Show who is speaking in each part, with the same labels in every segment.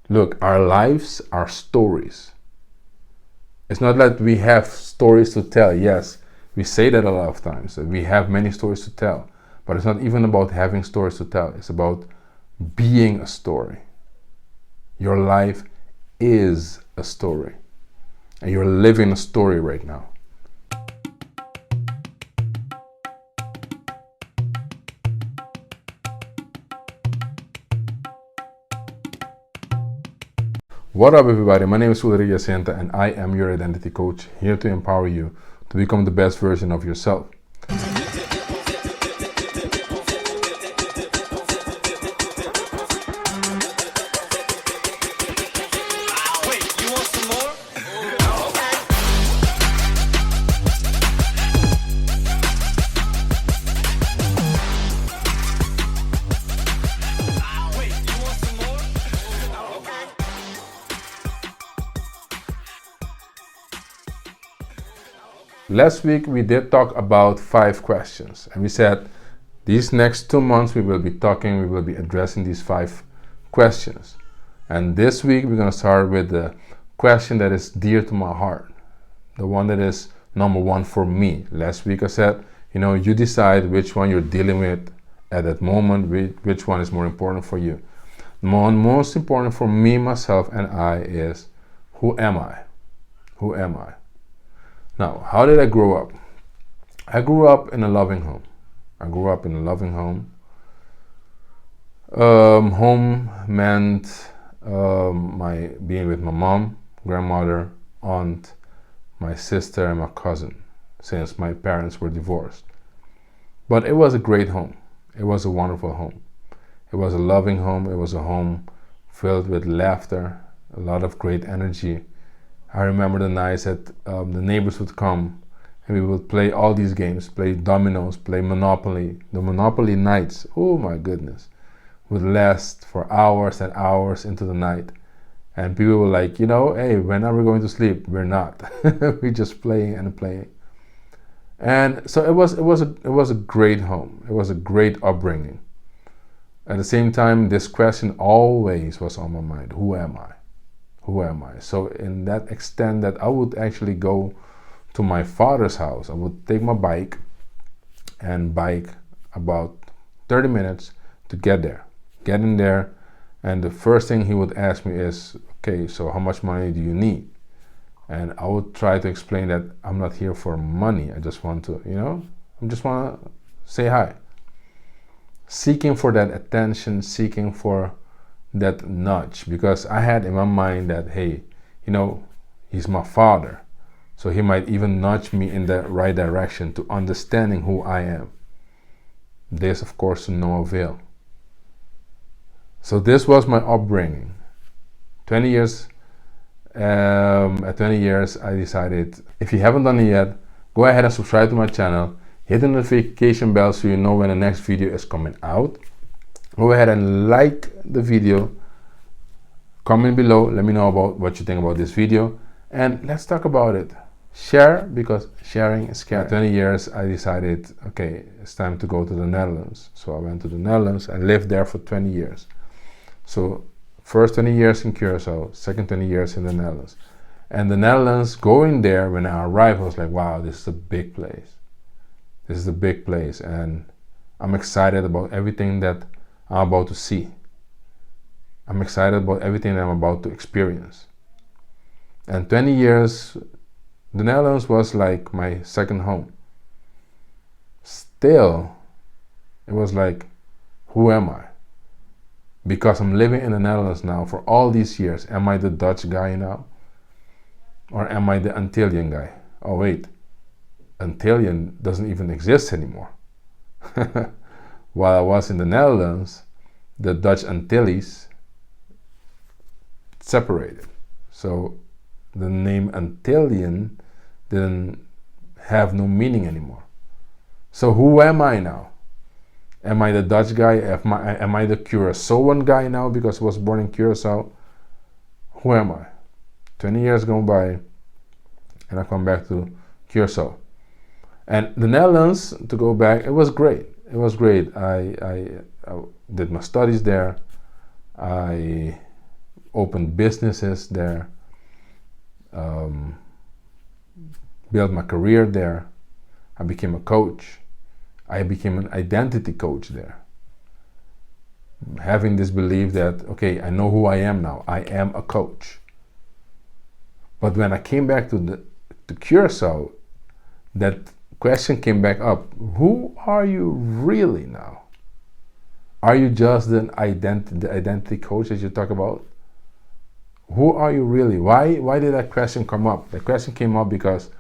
Speaker 1: Look, our lives are stories. It's not that we have stories to tell. Yes, we say that a lot of times, that we have many stories to tell. But it's not even about having stories to tell. It's about being a story. Your life is a story. And you're living a story right now. What up, everybody? My name is Ulrich Jacinta, and I am your identity coach, here to empower you to become the best version of yourself. Last week we did talk about 5 questions, and we said these next 2 months we will be addressing these 5 questions. And this week we're going to start with the question that is dear to my heart, the one that is number 1 for me. Last week I said, you decide which one you're dealing with at that moment, which one is more important for you. The most important for me, myself, and I is, who am I? Who am I? Now, how did I grow up? I grew up in a loving home. Home meant my being with my mom, grandmother, aunt, my sister, and my cousin, since my parents were divorced. But it was a great home. It was a wonderful home. It was a loving home. It was a home filled with laughter, a lot of great energy. I remember the nights that the neighbors would come and we would play all these games, play dominoes, play Monopoly. The Monopoly nights, oh my goodness, would last for hours and hours into the night. And people were like, hey, when are we going to sleep? We're not. We're just playing and playing. And so it was a great home. It was a great upbringing. At the same time, this question always was on my mind. Who am I? Who am I? So in that extent that I would actually go to my father's house. I would take my bike and bike about 30 minutes to get there. Get in there, and the first thing he would ask me is, okay, so how much money do you need? And I would try to explain that I'm not here for money. I just want to, I just want to say hi. Seeking for that attention, seeking for that nudge, because I had in my mind that, hey, he's my father, so he might even nudge me in the right direction to understanding who I am. This, of course, to no avail. So this was my upbringing. 20 years. At 20 years, I decided, if you haven't done it yet, go ahead and subscribe to my channel. Hit the notification bell so you know when the next video is coming out. Go ahead and like the video, comment below, let me know about what you think about this video, and let's talk about it. Share, because sharing is caring. At 20 years, I decided, okay, it's time to go to the Netherlands. So I went to the Netherlands and lived there for 20 years. So first 20 years in Curacao, second 20 years in the Netherlands. And the Netherlands, going there, when I arrived, I was like, wow, this is a big place. This is a big place, and I'm excited about everything that I'm about to see. I'm excited about everything that I'm about to experience. And 20 years, the Netherlands was like my second home. Still, it was like, who am I? Because I'm living in the Netherlands now for all these years. Am I the Dutch guy now? Or am I the Antillian guy? Oh wait, Antillian doesn't even exist anymore. While I was in the Netherlands, the Dutch Antilles separated. So the name Antillian didn't have no meaning anymore. So who am I now? Am I the Dutch guy? Am I the Curaçaoan guy now because I was born in Curacao? Who am I? 20 years go by and I come back to Curacao. And the Netherlands, to go back, it was great. It was great. I did my studies there. I opened businesses there, built my career there. I became a coach. I became an identity coach there. Having this belief that, okay, I know who I am now. I am a coach. But when I came back to Curacao, that question came back up. Who are you really now? Are you just the identity coach that you talk about? Who are you really? Why did that question come up? The question came up because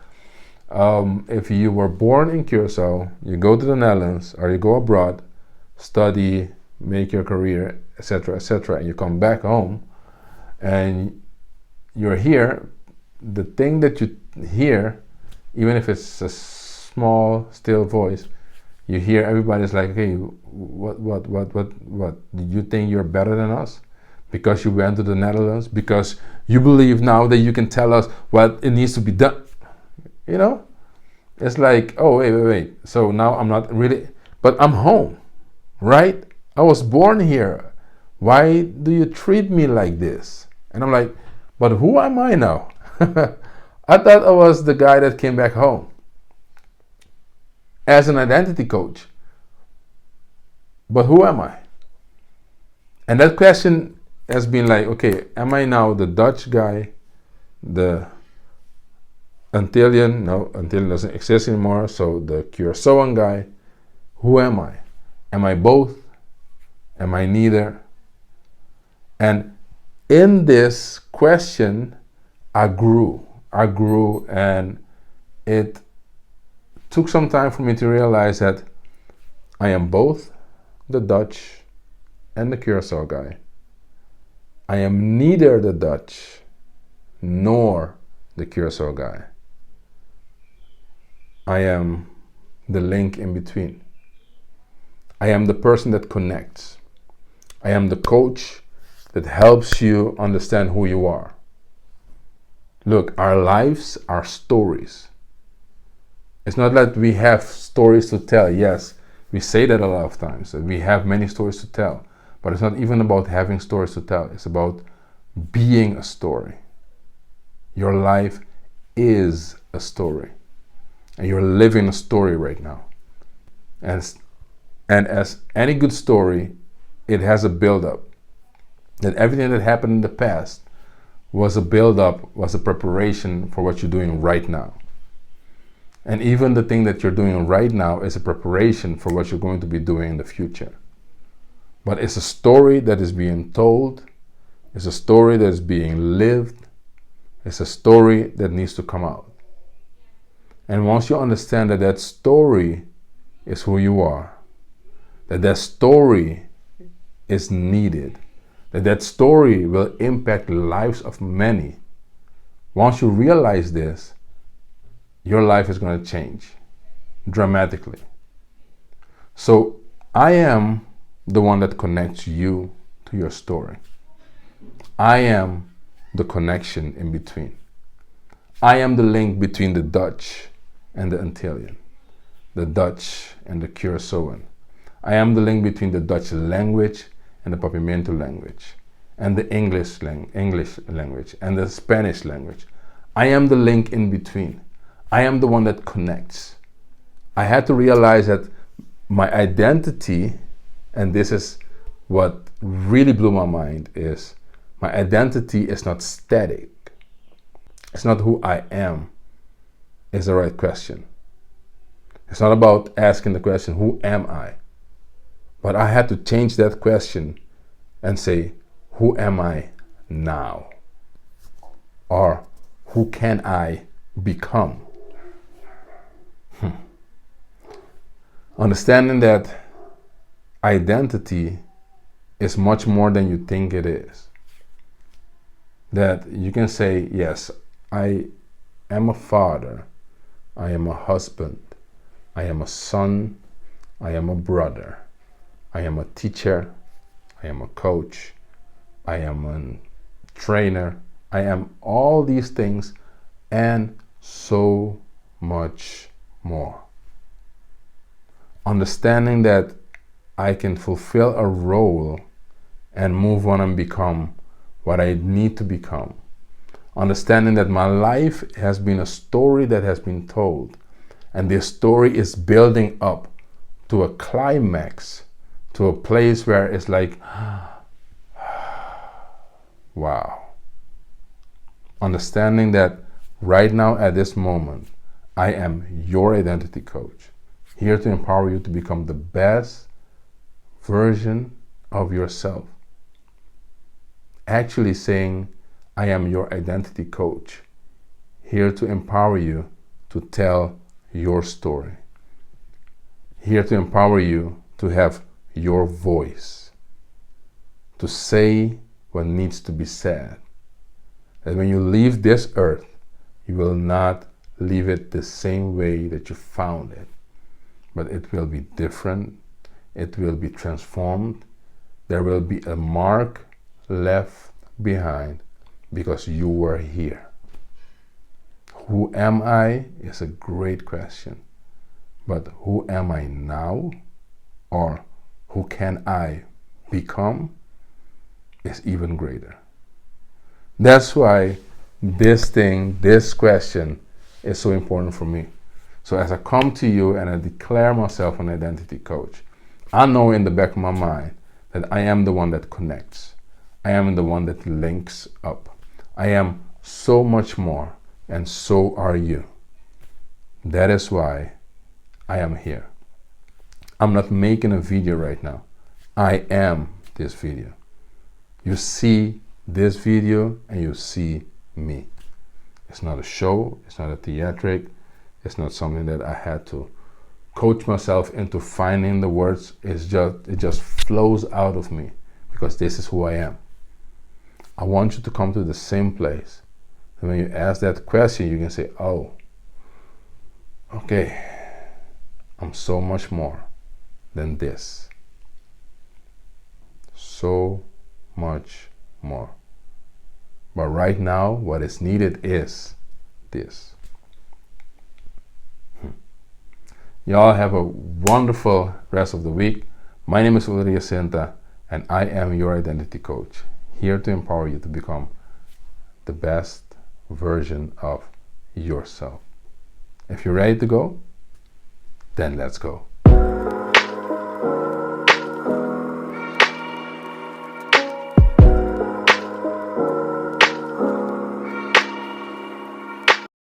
Speaker 1: if you were born in Curacao, you go to the Netherlands or you go abroad, study, make your career, etc., etc., and you come back home and you're here, the thing that you hear, even if it's a small, still voice, you hear everybody's like, hey, what? Did you think you're better than us? Because you went to the Netherlands? Because you believe now that you can tell us what it needs to be done? You know? It's like, oh, wait. So now I'm not really, but I'm home, right? I was born here. Why do you treat me like this? And I'm like, but who am I now? I thought I was the guy that came back home as an identity coach. But who am I? And that question has been like, okay, am I now the Dutch guy, the Antillean? No, Antillean doesn't exist anymore. So the Curaçaoan guy. Who am I? Am I both? Am I neither? And in this question, I grew, and it took some time for me to realize that I am both the Dutch and the Curaçao guy. I am neither the Dutch nor the Curaçao guy. I am the link in between. I am the person that connects. I am the coach that helps you understand who you are. Look, our lives are stories. It's not that we have stories to tell. Yes, we say that a lot of times, that we have many stories to tell. But it's not even about having stories to tell. It's about being a story. Your life is a story. And you're living a story right now. And as any good story, it has a build-up. That everything that happened in the past was a build-up, was a preparation for what you're doing right now. And even the thing that you're doing right now is a preparation for what you're going to be doing in the future. But it's a story that is being told. It's a story that is being lived. It's a story that needs to come out. And once you understand that that story is who you are, that story is needed, that story will impact the lives of many. Once you realize this, your life is going to change dramatically. So I am the one that connects you to your story. I am the connection in between. I am the link between the Dutch and the Antillean, the Dutch and the Curaçaoan. I am the link between the Dutch language and the Papiamento language, and the English language, and the Spanish language. I am the link in between. I am the one that connects. I had to realize that my identity, and this is what really blew my mind, is my identity is not static. It's not who I am, is the right question. It's not about asking the question, who am I? But I had to change that question and say, who am I now? Or who can I become? Understanding that identity is much more than you think it is. That you can say, yes, I am a father, I am a husband, I am a son, I am a brother, I am a teacher, I am a coach, I am a trainer, I am all these things and so much more. Understanding that I can fulfill a role and move on and become what I need to become. Understanding that my life has been a story that has been told, and this story is building up to a climax, to a place where it's like, wow. Understanding that right now at this moment, I am your identity coach, here to empower you to become the best version of yourself. Actually saying, I am your identity coach, here to empower you to tell your story, here to empower you to have your voice, to say what needs to be said. That when you leave this earth, you will not leave it the same way that you found it, but it will be different, it will be transformed, there will be a mark left behind because you were here. Who am I is a great question, but who am I now, or who can I become, is even greater. That's why this question is so important for me. So as I come to you and I declare myself an identity coach, I know in the back of my mind that I am the one that connects. I am the one that links up. I am so much more, and so are you. That is why I am here. I'm not making a video right now. I am this video. You see this video and you see me. It's not a show, it's not a theatric, it's not something that I had to coach myself into finding the words. It just flows out of me because this is who I am. I want you to come to the same place. And when you ask that question, you can say, oh, okay, I'm so much more than this. So much more. But right now, what is needed is this. Y'all have a wonderful rest of the week. My name is Ulrich Jacinta, and I am your identity coach, here to empower you to become the best version of yourself. If you're ready to go, then let's go.